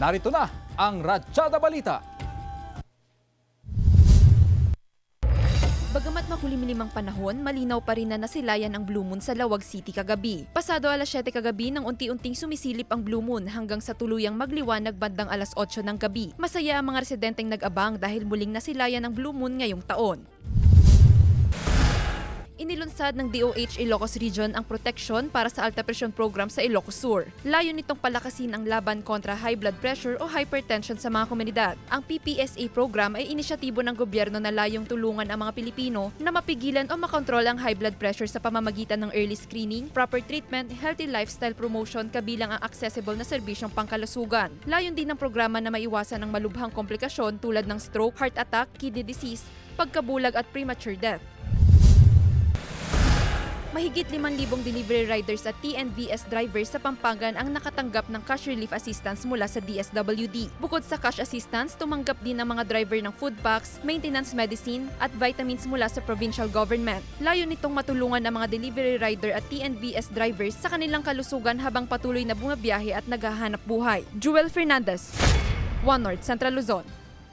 Narito na ang Ratsyada Balita. Bagamat makulimlimang panahon, malinaw pa rin na nasilayan ang Blue Moon sa Lawag City kagabi. Pasado alas 7 kagabi nang unti-unting sumisilip ang Blue Moon hanggang sa tuluyang magliwanag bandang alas 8 ng gabi. Masaya ang mga residenteng nag-abang dahil muling nasilayan ang Blue Moon ngayong taon. Inilunsad ng DOH Ilocos Region ang proteksyon para sa alta presyon program sa Ilocos Sur. Layo nitong palakasin ang laban kontra high blood pressure o hypertension sa mga komunidad. Ang PPSA program ay inisyatibo ng gobyerno na layong tulungan ang mga Pilipino na mapigilan o makontrol ang high blood pressure sa pamamagitan ng early screening, proper treatment, healthy lifestyle promotion kabilang ang accessible na serbisyong pangkalusugan. Layon din ng programa na maiwasan ang malubhang komplikasyon tulad ng stroke, heart attack, kidney disease, pagkabulag at premature death. Mahigit 5,000 delivery riders at TNVS drivers sa Pampangan ang nakatanggap ng cash relief assistance mula sa DSWD. Bukod sa cash assistance, tumanggap din ang mga driver ng food packs, maintenance medicine at vitamins mula sa provincial government. Layo nitong matulungan ang mga delivery rider at TNVS drivers sa kanilang kalusugan habang patuloy na bumabiyahe at naghahanap buhay. Jewel Fernandez, One North Central Luzon.